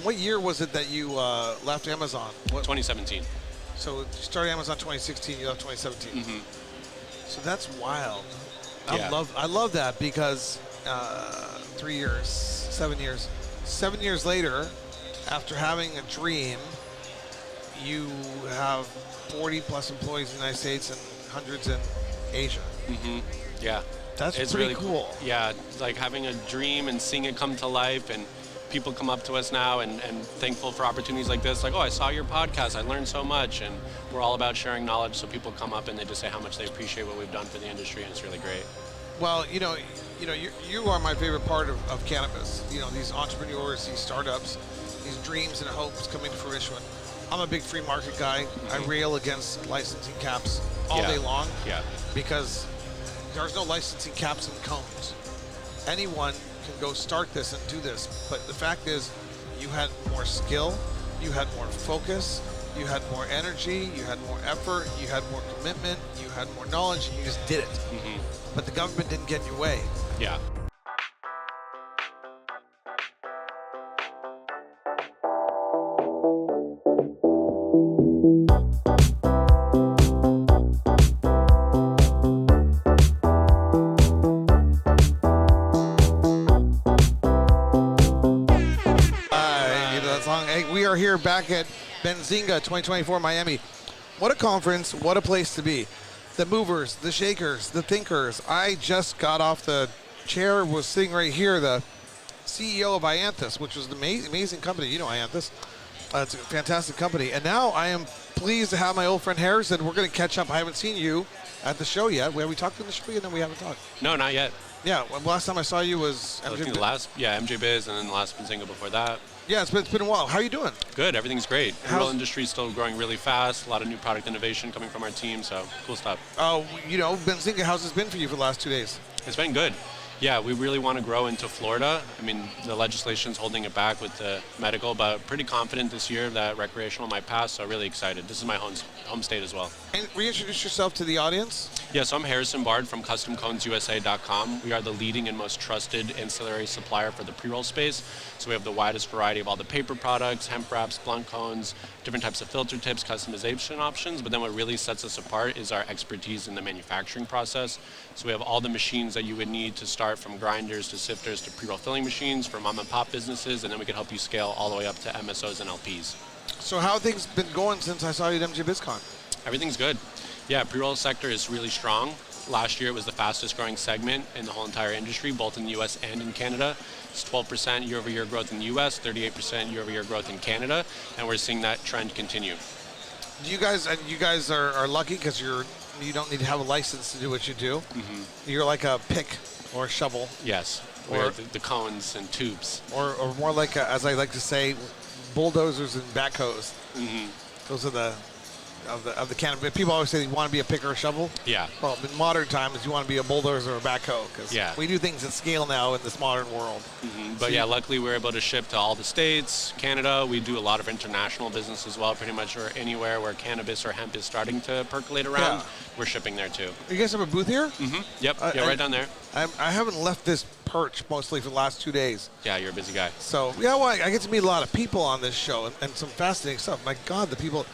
what year was it that you left Amazon? 2017. So you started Amazon 2016, you left 2017. Mm-hmm. So that's wild. Yeah. I love that because 3 years, 7 years. 7 years later, after having a dream, you have 40 plus employees in the United States and hundreds in Asia. Mm-hmm. Yeah. That's it's pretty really cool. Yeah, like having a dream and seeing it come to life, and people come up to us now and thankful for opportunities like this. Like, oh, I saw your podcast, I learned so much, and we're all about sharing knowledge. So people come up and they just say how much they appreciate what we've done for the industry, and it's really great. Well, you are my favorite part of cannabis. These entrepreneurs, these startups, these dreams and hopes coming to fruition. I'm a big free market guy. I rail against licensing caps all day long. Yeah. Because there's no licensing caps and cones. Anyone can go start this and do this. But the fact is, you had more skill, you had more focus, you had more energy, you had more effort, you had more commitment, you had more knowledge, and you just did it. Mm-hmm. But the government didn't get in your way. Yeah. We are here back at Benzinga 2024 Miami. What a conference, what a place to be. The movers, the shakers, the thinkers. I just got off the chair, was sitting right here, the CEO of Ianthus, which was an amazing company. You know Ianthus. It's a fantastic company. And now I am pleased to have my old friend Harrison. We're going to catch up. I haven't seen you at the show yet. Have we talked in the show yet? No, we haven't talked. No, not yet. Yeah, well, last time I saw you was MJ Biz, and then the last Benzinga before that. Yeah, it's been a while. How are you doing? Good, everything's great. The rural industry is still growing really fast. A lot of new product innovation coming from our team, so cool stuff. Oh, Benzinga, how's it been for you for the last 2 days? It's been good. Yeah, we really want to grow into Florida. I mean, the legislation's holding it back with the medical, but pretty confident this year that recreational might pass, so really excited. This is my home state as well. And reintroduce yourself to the audience. Yeah, so I'm Harrison Bard from CustomConesUSA.com. We are the leading and most trusted ancillary supplier for the pre-roll space. So we have the widest variety of all the paper products, hemp wraps, blunt cones, different types of filter tips, customization options. But then what really sets us apart is our expertise in the manufacturing process. So we have all the machines that you would need to start from grinders to sifters to pre-roll filling machines for mom and pop businesses, and then we can help you scale all the way up to MSOs and LPs. So how have things been going since I saw you at MJ BizCon? Everything's good. Yeah, pre-roll sector is really strong. Last year it was the fastest growing segment in the whole entire industry, both in the US and in Canada. It's 12% year-over-year growth in the US, 38% year-over-year growth in Canada, and we're seeing that trend continue. You guys are lucky because you don't need to have a license to do what you do. Mm-hmm. You're like a pick or a shovel. Yes, or the cones and tubes. Or more like, as I like to say, bulldozers and backhoes. Mm-hmm. Those are the cannabis. People always say you want to be a pick or a shovel. Yeah. Well, in modern times, you want to be a bulldozer or a backhoe because we do things at scale now in this modern world. Mm-hmm. But yeah, luckily we're able to ship to all the states, Canada. We do a lot of international business as well, pretty much or anywhere where cannabis or hemp is starting to percolate around. Yeah. We're shipping there too. You guys have a booth here? Mm-hmm. Yep. Right down there. I haven't left this perch mostly for the last 2 days. Yeah, you're a busy guy. So yeah, well, I get to meet a lot of people on this show and some fascinating stuff. My God, the people.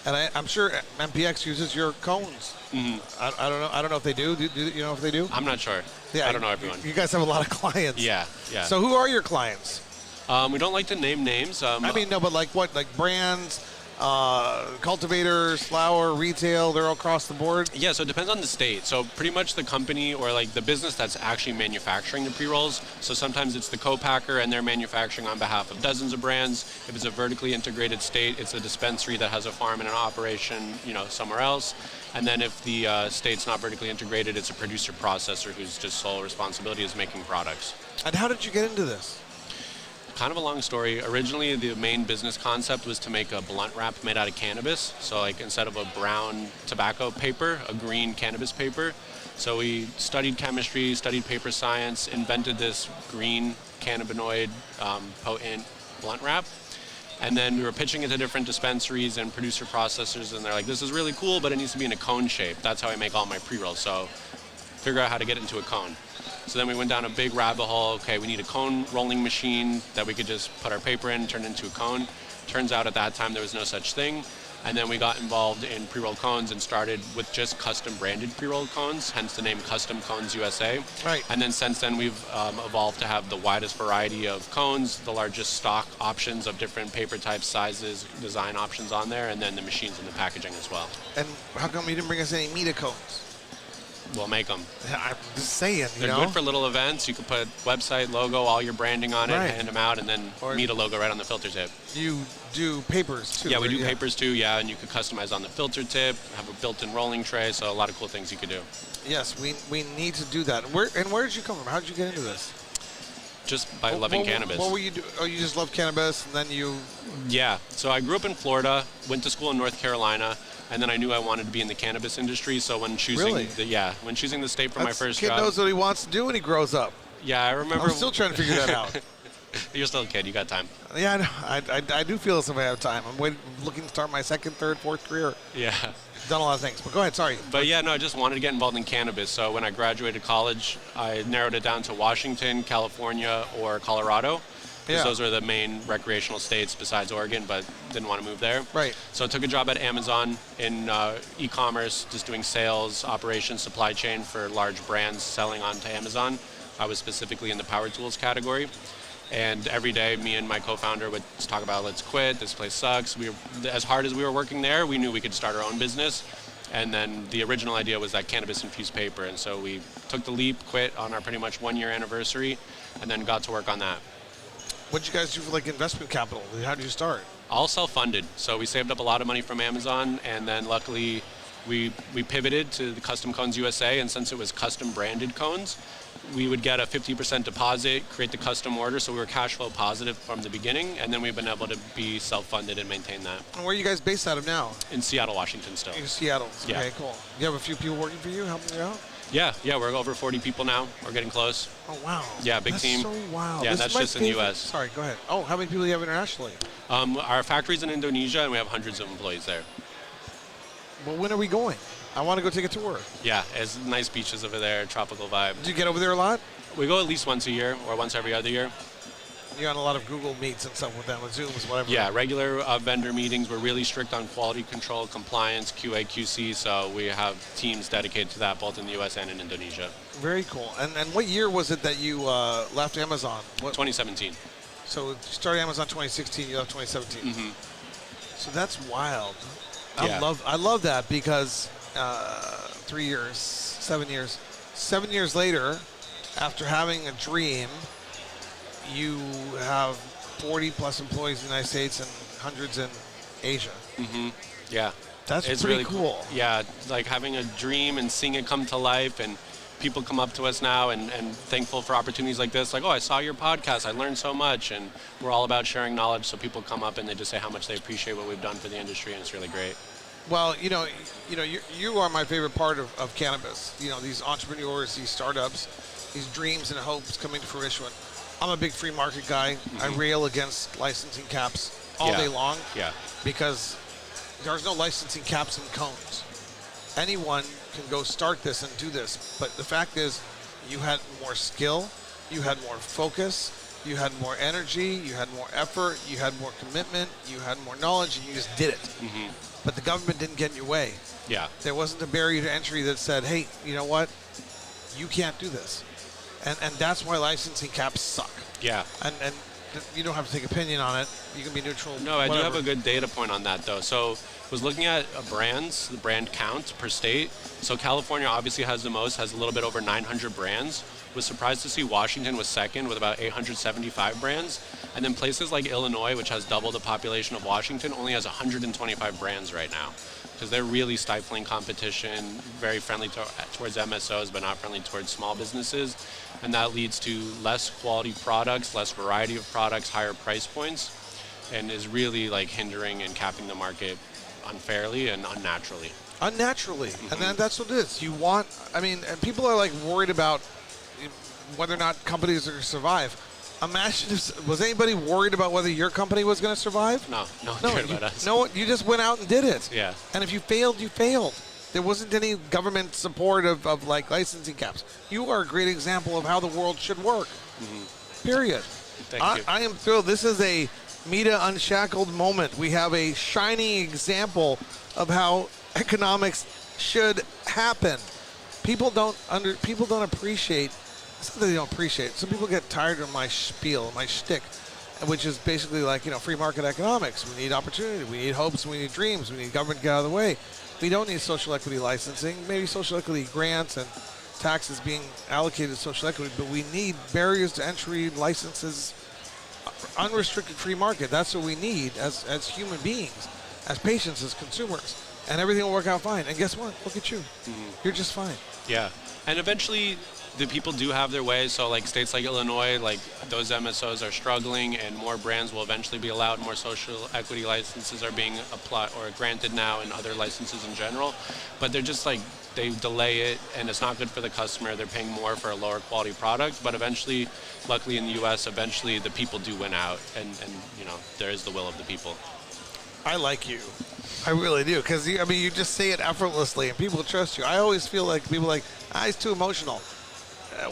And I'm sure MPX uses your cones. Mm-hmm. I don't know if they do. Do you know if they do? I'm not sure. Yeah, I don't know everyone. You guys have a lot of clients. Yeah. So who are your clients? We don't like to name names. But like what? Like brands, cultivators, flower, retail, they're all across the board? Yeah, so it depends on the state. So pretty much the company or like the business that's actually manufacturing the pre-rolls. So sometimes it's the co-packer and they're manufacturing on behalf of dozens of brands. If it's a vertically integrated state, it's a dispensary that has a farm and an operation, somewhere else. And then if the state's not vertically integrated, it's a producer processor whose just sole responsibility is making products. And how did you get into this? Kind of a long story. Originally, the main business concept was to make a blunt wrap made out of cannabis. So like instead of a brown tobacco paper, a green cannabis paper. So we studied chemistry, studied paper science, invented this green cannabinoid potent blunt wrap. And then we were pitching it to different dispensaries and producer processors, and they're like, this is really cool, but it needs to be in a cone shape. That's how I make all my pre-rolls. So figure out how to get it into a cone. So then we went down a big rabbit hole. Okay, we need a cone rolling machine that we could just put our paper in, turn it into a cone. Turns out at that time there was no such thing. And then we got involved in pre-rolled cones and started with just custom branded pre-rolled cones, hence the name Custom Cones USA. Right. And then since then we've evolved to have the widest variety of cones, the largest stock options of different paper types, sizes, design options on there, and then the machines and the packaging as well. And how come you didn't bring us any Mita cones? We'll make them. I'm just saying, They're good for little events. You could put website, logo, all your branding on it, Right. hand them out, and then Mita logo right on the filter tip. You do papers too. Yeah, we right? do papers too, and you could customize on the filter tip, have a built-in rolling tray, so a lot of cool things you could do. Yes, we need to do that. Where did you come from? How did you get into this? Just by loving cannabis. What were you do? Oh, you just love cannabis, and then you... Yeah, so I grew up in Florida, went to school in North Carolina, and then I knew I wanted to be in the cannabis industry, so when choosing when choosing the state for my first kid job... knows what he wants to do when he grows up. Yeah, I remember... I'm still trying to figure that out. You're still a kid, you got time. Yeah, I know. I do feel as if I have time. I'm looking to start my second, third, fourth career. Yeah. Done a lot of things, but go ahead, sorry. But yeah, no, I just wanted to get involved in cannabis. So when I graduated college, I narrowed it down to Washington, California, or Colorado. Because those are the main recreational states besides Oregon, but didn't want to move there. Right. So I took a job at Amazon in e-commerce, just doing sales, operations, supply chain for large brands selling onto Amazon. I was specifically in the power tools category. And every day, me and my co-founder would talk about, let's quit, this place sucks. As hard as we were working there, we knew we could start our own business. And then the original idea was that cannabis-infused paper. And so we took the leap, quit on our pretty much 1-year anniversary, and then got to work on that. What did you guys do for like investment capital? How did you start? All self-funded. So we saved up a lot of money from Amazon, and then luckily we pivoted to the Custom Cones USA, and since it was custom branded cones, we would get a 50% deposit, create the custom order, so we were cash flow positive from the beginning, and then we've been able to be self-funded and maintain that. And where are you guys based out of now? In Seattle, Washington still. In Seattle. Yeah. Okay, cool. You have a few people working for you, helping you out? Yeah, we're over 40 people now. We're getting close. Oh, wow. Yeah, big that's team. So wild. Yeah, this that's is my just in the favorite. U.S. Sorry, go ahead. Oh, how many people do you have internationally? Our factory's in Indonesia, and we have hundreds of employees there. Well, when are we going? I want to go take a tour. Yeah, it's nice beaches over there, tropical vibe. Do you get over there a lot? We go at least once a year or once every other year. You're on a lot of Google Meets and stuff with them, with Zooms, whatever. Yeah, regular vendor meetings. We're really strict on quality control, compliance, QA, QC, so we have teams dedicated to that both in the U.S. and in Indonesia. Very cool. And what year was it that you left Amazon? 2017. So you started Amazon 2016, you left 2017. Mm-hmm. So that's wild. Yeah. I love that because 3 years, 7 years. 7 years later, after having a dream, you have 40 plus employees in the United States and hundreds in Asia. Mm-hmm. Yeah. That's it's pretty really cool. Yeah, like having a dream and seeing it come to life, and people come up to us now and thankful for opportunities like this. Like, oh, I saw your podcast. I learned so much. And we're all about sharing knowledge. So people come up and they just say how much they appreciate what we've done for the industry, and it's really great. Well, you are my favorite part of cannabis. You know, these entrepreneurs, these startups, these dreams and hopes coming to fruition. I'm a big free market guy. Mm-hmm. I rail against licensing caps all day long. Yeah. Because there's no licensing caps in cones. Anyone can go start this and do this. But the fact is, you had more skill, you had more focus, you had more energy, you had more effort, you had more commitment, you had more knowledge, and you just did it. Mm-hmm. But the government didn't get in your way. Yeah. There wasn't a barrier to entry that said, hey, you know what? You can't do this. And that's why licensing caps suck. Yeah. And you don't have to take opinion on it. You can be neutral. No, I do whatever. have a good data point on that, though. So was looking at brands, the brand count per state. So California obviously has the most, has a little bit over 900 brands. Was surprised to see Washington was second with about 875 brands. And then places like Illinois, which has double the population of Washington, only has 125 brands right now. Because they're really stifling competition, very friendly towards MSOs, but not friendly towards small businesses. And that leads to less quality products, less variety of products, higher price points, and is really like hindering and capping the market unfairly and unnaturally. Unnaturally. Mm-hmm. And then that's what it is. You want, and people are like worried about whether or not companies are going to survive. Imagine if, was anybody worried about whether your company was going to survive? No one cared about us. No, you just went out and did it. Yeah. And if you failed, you failed. There wasn't any government support of like licensing caps. You are a great example of how the world should work. Period. Thank you. I am thrilled. This is a Mita Unshackled moment. We have a shining example of how economics should happen. People don't appreciate. It's not that they don't appreciate. Some people get tired of my spiel, my shtick, which is basically like, free market economics. We need opportunity. We need hopes. We need dreams. We need government to get out of the way. We don't need social equity licensing. Maybe social equity grants and taxes being allocated to social equity, but we need barriers to entry, licenses, unrestricted free market. That's what we need as human beings, as patients, as consumers, and everything will work out fine. And guess what? Look at you. You're just fine. Yeah, and eventually the people do have their way. So like states like Illinois, like those MSOs are struggling, and more brands will eventually be allowed. More social equity licenses are being applied or granted now, and other licenses in general. But they're just like, they delay it, and it's not good for the customer. They're paying more for a lower quality product. But eventually, luckily in the U.S., eventually the people do win out, and there is the will of the people. I like you. I really do, because you just say it effortlessly, and people trust you. I always feel like people are like, he's too emotional.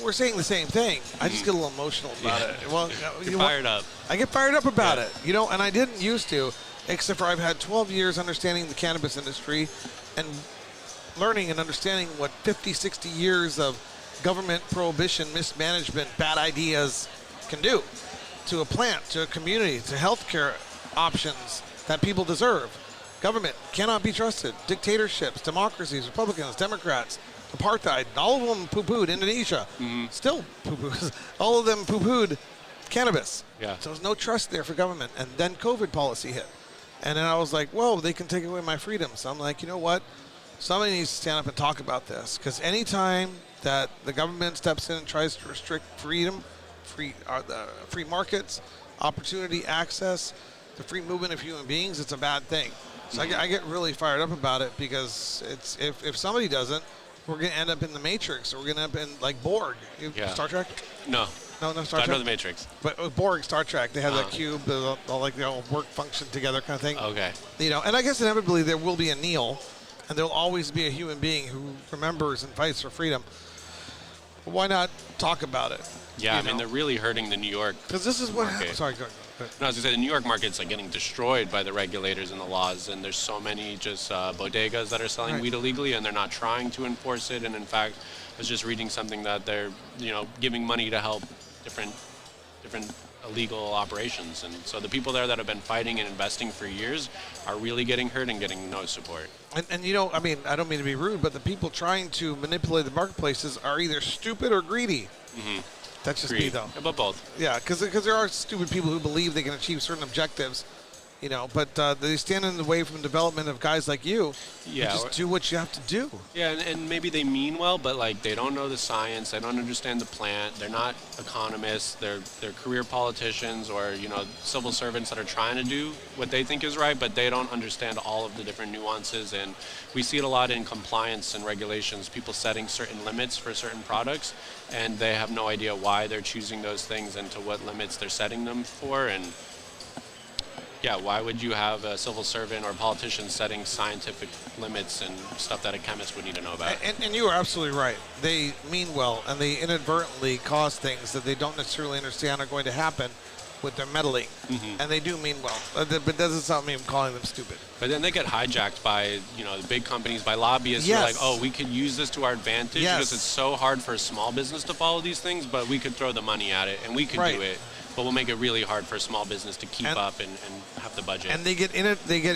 We're saying the same thing. I just get a little emotional about it. Well, You're fired up. I get fired up about it, and I didn't used to, except for I've had 12 years understanding the cannabis industry and learning and understanding what 50, 60 years of government prohibition, mismanagement, bad ideas can do to a plant, to a community, to healthcare options that people deserve. Government cannot be trusted. Dictatorships, democracies, Republicans, Democrats, apartheid, all of them poo-pooed Indonesia. Still poo-pooed. All of them poo-pooed cannabis. Yeah. So there's no trust there for government. And then COVID policy hit. And then I was like, whoa, they can take away my freedom. So I'm like, you know what? Somebody needs to stand up and talk about this. Because anytime that the government steps in and tries to restrict freedom, free markets, opportunity, access, the free movement of human beings, it's a bad thing. So I get really fired up about it, because it's if somebody doesn't, we're going to end up in the Matrix, or we're going to end up in like Borg. Star Trek? No, Star Trek. I know the Matrix. But Borg, Star Trek, they have that cube, all like work function together kind of thing. Okay. And I guess inevitably there will be a Neo, and there'll always be a human being who remembers and fights for freedom. But why not talk about it? Yeah, they're really hurting the New York. Because this is what market. Sorry, go ahead. No, as I said, the New York market's like getting destroyed by the regulators and the laws, and there's so many just bodegas that are selling weed illegally, and they're not trying to enforce it. And in fact, I was just reading something that they're giving money to help different illegal operations, and so the people there that have been fighting and investing for years are really getting hurt and getting no support. And I don't mean to be rude, but the people trying to manipulate the marketplaces are either stupid or greedy. That's just me, though. But both. Yeah, because there are stupid people who believe they can achieve certain objectives, but they stand in the way from development of guys like you. Yeah. Just do what you have to do. Yeah, and maybe they mean well, but like they don't know the science, they don't understand the plant, they're not economists, they're career politicians or civil servants that are trying to do what they think is right, but they don't understand all of the different nuances. And we see it a lot in compliance and regulations, people setting certain limits for certain products, and they have no idea why they're choosing those things and to what limits they're setting them for. And yeah, why would you have a civil servant or a politician setting scientific limits and stuff that a chemist would need to know about? And you are absolutely right. They mean well, and they inadvertently cause things that they don't necessarily understand are going to happen with their meddling. And they do mean well, but that doesn't sound me calling them stupid. But then they get hijacked by the big companies, by lobbyists who are like, oh, we could use this to our advantage because it's so hard for a small business to follow these things, but we could throw the money at it and we could do it. But we'll make it really hard for a small business to keep up and have the budget. And they get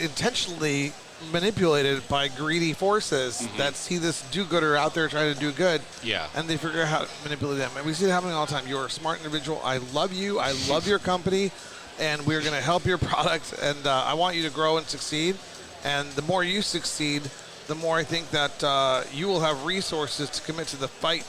intentionally manipulated by greedy forces that see this do-gooder out there trying to do good. Yeah. And they figure out how to manipulate them. And we see it happening all the time. You're a smart individual. I love you. I love your company. And we're going to help your product. And I want you to grow and succeed. And the more you succeed, the more I think that you will have resources to commit to the fight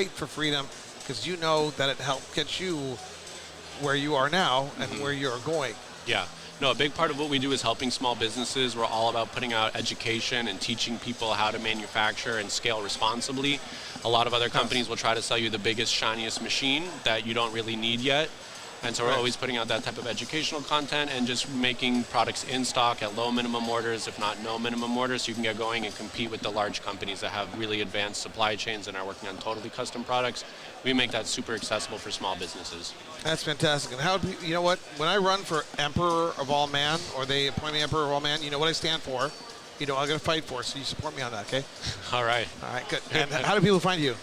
for freedom, because you know that it helped get you where you are now and where you're going. Yeah. No, a big part of what we do is helping small businesses. We're all about putting out education and teaching people how to manufacture and scale responsibly. A lot of other companies will try to sell you the biggest, shiniest machine that you don't really need yet. And so we're always putting out that type of educational content and just making products in stock at low minimum orders, if not no minimum orders, so you can get going and compete with the large companies that have really advanced supply chains and are working on totally custom products. We make that super accessible for small businesses. That's fantastic. And how, you know what, when I run for Emperor of All Man, or they appoint me Emperor of All Man, you know what I stand for. You know, I'm going to fight for, so you support me on that, okay? All right. All right, good. And how do people find you?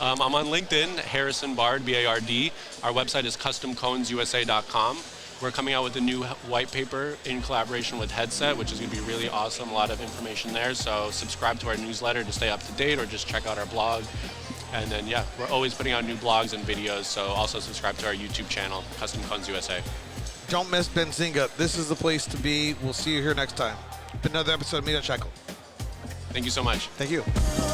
I'm on LinkedIn, Harrison Bard, B-A-R-D. Our website is customconesusa.com. We're coming out with a new white paper in collaboration with Headset, which is going to be really awesome. A lot of information there. So subscribe to our newsletter to stay up to date, or just check out our blog. And then, yeah, we're always putting out new blogs and videos. So also subscribe to our YouTube channel, Custom Cones USA. Don't miss Benzinga. This is the place to be. We'll see you here next time. Another episode of Meet on Shackle. Thank you so much. Thank you.